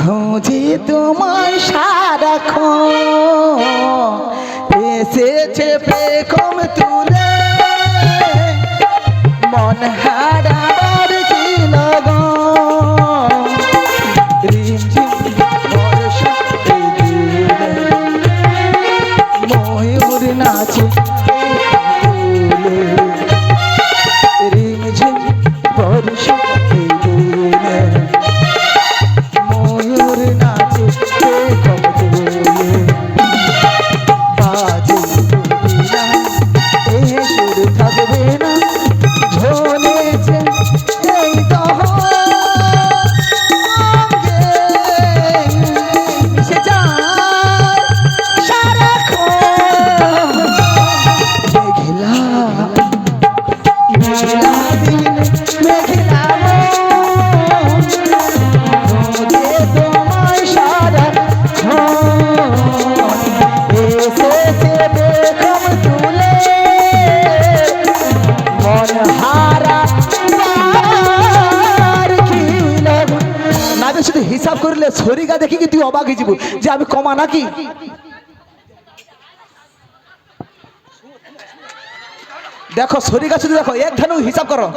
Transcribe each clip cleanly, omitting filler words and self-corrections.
খুঁজি তোমায় সারাক্ষণ, এসেছে পেখম তুলে মন হারাবার কি লগন। রিমঝিম বর্ষা এই দিনে ময়ূর নাচে তুলে, রিমঝিম বর্ষা এই দিনে ময়ূর নাচে পেখম তুলে। বাজে দুনিয়া এ সুর থাকবে না, ঝোলেছে এই দহন অঙ্গে মিশে যায় সারাক্ষণ। মেঘলা মেঘলা দিন মেঘলা মন, খোঁজে তোমায় সারাক্ষণ, এসেছে পেখম তুলে মন হারা কি লগন। না বে শুধু হিসাব করলে শরীরা দেখি কি তুই অবাক হয়ে যাব যে আমি কমা নাকি। দেখো শরীরা শুধু দেখো এক ধানু হিসাব করো।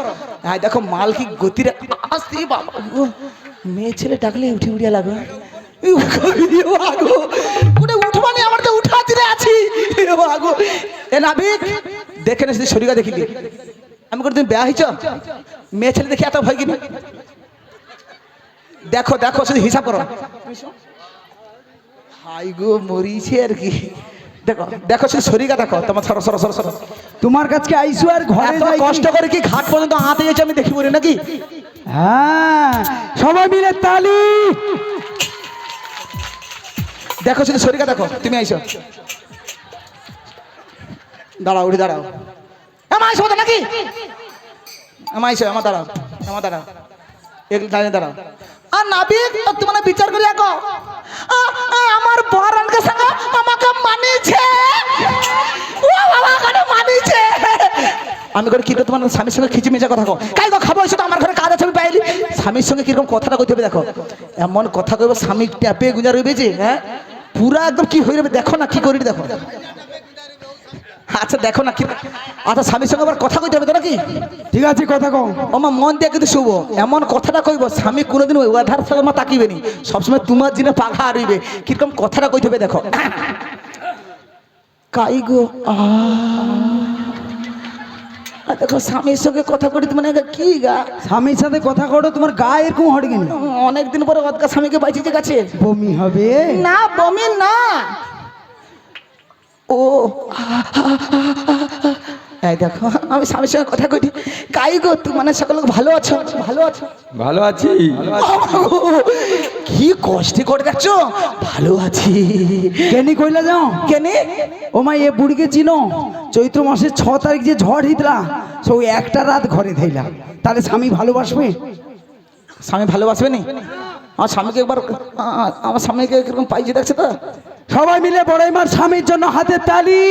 হ্যাঁ দেখো মাল কি গতিরে আসতে বাবা, মেয়ে ছেলে ডাকলে উঠে উঠিয়া লাগবে। উঠবানি আমার তো উঠা দিলে আছি। এ নাবিক দেখে না শুধু শরীরা দেখিলি আমি করে তুমি বেয়া হইছ, মেয়ে ছেলে দেখি এত ভয় কিনা। দেখো দেখো শুধু হিসাব করো। হাই গো মরিছে আর কি। দেখো দেখো শুধু শরীরা দেখো তোমার সরো সরো সরো সরো। তোমার কাছে আইসু আর ঘরে যাই কষ্ট করে কি ঘাট পর্যন্ত হাতে গেছে আমি দেখি বলি নাকি। হ্যাঁ সবাই মিলে তালি। দেখো শুধু শরীরা দেখো। তুমি আইসো, দাঁড়াও উঠে দাঁড়াও। আমার আইসো নাকি আমার আইসো, আমার দাঁড়াও আমার দাঁড়াও দাঁড়িয়ে দাঁড়াও। আর নাবিক তোমার বিচার করি দেখো আমার বরানকে সঙ্গে আমাকে মানিছে। ও বাবা কেন মানিছে। আমি করে কি তোমার স্বামীর সঙ্গে খিচি মিচা কথা কো কাই গো খাবো এসে তো আমার ঘরে কাজ আছে আমি পাইলি। স্বামীর সঙ্গে কিরকম কথাটা কইতে হবে দেখো, এমন কথা কইব স্বামী ট্যাপে গুঁজা রইবে যে হ্যাঁ পুরা একদম কি হয়ে যাবে। দেখো না কি করি দেখো। আচ্ছা দেখো না কি। আচ্ছা স্বামীর সঙ্গে আবার কথা কইতে হবে তো নাকি। ঠিক আছে কথা কও। আমার মন দিয়ে কিন্তু শুভ এমন কথাটা কইব স্বামী কোনোদিন ওই আধার সাথে তাকিবে নি, সবসময় তোমার জিনে পাখা হারিবে। কিরকম কথাটা কইতে হবে দেখো। কাই গো দেখো স্বামীর সঙ্গে কথা করি মানে কি গা। স্বামীর সাথে কথা কড়ো তোমার গায়ে এরকম হট গেল। অনেকদিন পরে অদকা স্বামীকে বাইচেছে কাছে। বমি হবে না বমি না। ও এই দেখো আমি স্বামীর সঙ্গে কথা কইটি। কাই গো তুই মানে সকল ভালো আছো? ভালো আছো? ভালো আছি। কি কষ্টে করে দেখছো। ভালো আছি কেনি কইলা যাও কেনে। ও মা এ বুড়িকে চিনো? চৈত্র মাসের 6 তারিখ যে ঝড় হিতলা সব একটা রাত ঘরে থাইলা, তাহলে স্বামী ভালোবাসবে? স্বামী ভালোবাসবে নি? আমার স্বামীকে একবার আমার স্বামীকে কিরকম পাইছে দেখছে তো। সবাই মিলে বড়াই মার স্বামীর জন্য হাতে তালি।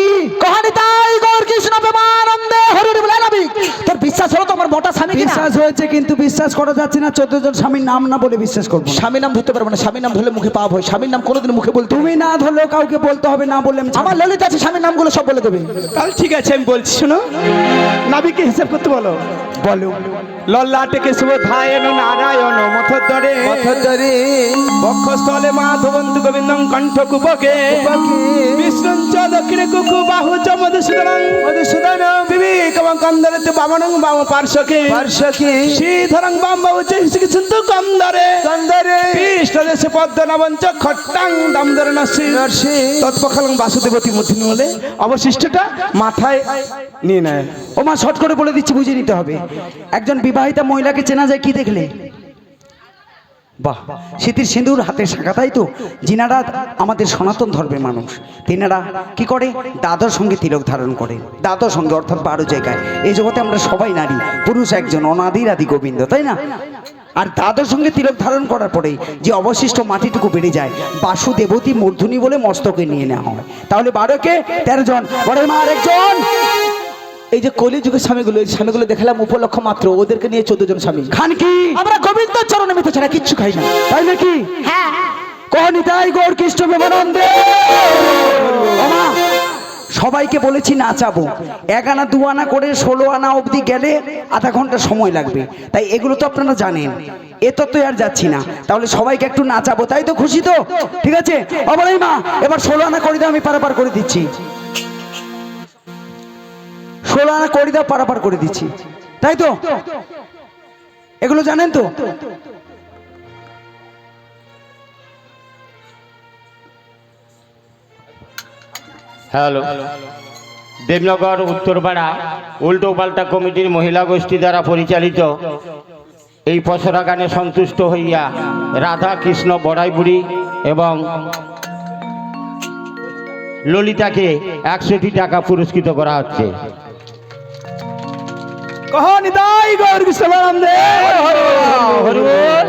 কহানি তাই গৌর কৃষ্ণ প্রেমানন্দে হরি বলে নাবিক। তোর বিশ্বাস হলো তো আমার মোটা স্বামী কিনা? বিশ্বাস হয়েছে কিন্তু বিশ্বাস করা যাচ্ছে না। 14 জন স্বামীর নাম না বলে বিশ্বাস করবো। স্বামীর নাম ধরতে পারবো না। স্বামীর নাম ধরলে মুখে পাপ হয়। স্বামীর নাম কোনোদিন মুখে বলতে তুমি না ধরলেও কাউকে বলতে হবে, না বললে আমার ললিত আছে স্বামীর নামগুলো সব বলে দেবে। তাহলে ঠিক আছে আমি বলছি শোনো। নাবিককে হিসাব করতে বলো। বলো। লল্লাটে কেশব ধায়ন নারায়ণ মথোদ্দরে মথোদ্দরে বক্ষস্থলে মাধবন্তু গোবিন্দং কণ্ঠ কুপকে বিষ্ণুঞ্চ দক্ষিণে কুকু বাহু চ মধুসূদনং মধুসূদনং বিবেকং কন্দরে বামনং বাম পার্শ্বকে পার্শ্বকে শ্রীধরং বাম বাহু চ হিসকিন্তু কন্দরে কন্দরে পৃষ্ঠদেশে পদ্মনাভঞ্চ খট্টাং দামোদর নরসি নরসি তৎপখালং বাসুদেবতী মূর্তি বলে অবশিষ্টটা মাথায় নিয়ে নেয়। ও মা শর্ট করে বলে দিচ্ছি, বুঝে নিতে হবে। একজন বিবাহিতা মহিলাকে চেনা যায় কি দেখলে? বাহ, শীতের সিঁদুর হাতে শাখা, তাই তো? যিনারা আমাদের সনাতন ধর্মের মানুষ তিনারা কি করে? দাদর সঙ্গে তিলক ধারণ করে। দাদর সঙ্গে অর্থাৎ 12 জায়গায়। এই জগতে আমরা সবাই নারী, পুরুষ একজন, অনাদির আদি গোবিন্দ, তাই না? আর দাদর সঙ্গে তিলক ধারণ করার পরে যে অবশিষ্ট মাটিটুকু বেড়ে যায় বাসুদেবতী মূর্ধনি বলে মস্তকে নিয়ে নেওয়া হয়। তাহলে 12 কে 13 জন, বড় মা আরেকজন। এই যে কলিযুগের স্বামীগুলো, এই স্বামীগুলো দেখালাম উপলক্ষ মাত্র, ওদেরকে নিয়ে 14 জন স্বামী। খান কি? আমরা গোবিন্দ চরণে মিত ছাড়া কিচ্ছু খাই না। তাই নাকি? হ্যাঁ। কোহনি তাই গৌর কৃষ্ণ প্রেমানন্দে। ওমা, সবাইকে বলেছি নাচাবো, 1 আনা 2 আনা করে 16 আনা অবধি গেলে আধা ঘন্টা সময় লাগবে। তাই এগুলো তো আপনারা জানেন, এ তো আর যাচ্ছি না। তাহলে সবাইকে একটু নাচাবো, তাই তো? খুশি তো? ঠিক আছে। আবার এই মা, এবার 16 আনা করে দাও, আমি পারাপার করে দিচ্ছি। 16 আনা করে দাও, পারাপার করে দিচ্ছি, তাই তো? এগুলো জানেন তো? হ্যালো, দেবনগর উত্তরপাড়া উল্টো পাল্টা কমিটির মহিলা গোষ্ঠী দ্বারা পরিচালিত এই পসরা গানে সন্তুষ্ট হইয়া রাধা কৃষ্ণ বড়াই বুড়ি এবং ললিতাকে 100টি টাকা পুরস্কৃত করা হচ্ছে। কহনি তাই গৌর কৃষ্ণ প্রেমানন্দে। হরি বল।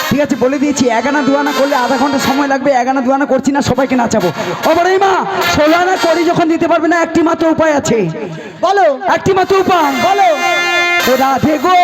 ঠিক আছে, বলে দিয়েছি 1 আনা 2 আনা করলে আধা ঘন্টা সময় লাগবে। 1 আনা 2 আনা করছি না, সবাইকে নাচাবো। আবার এই মা, 16 আনা করি যখন দিতে পারবে না, একটি মাত্র উপায় আছে। বলো। একটি মাত্র উপায় বলো। রাধে গো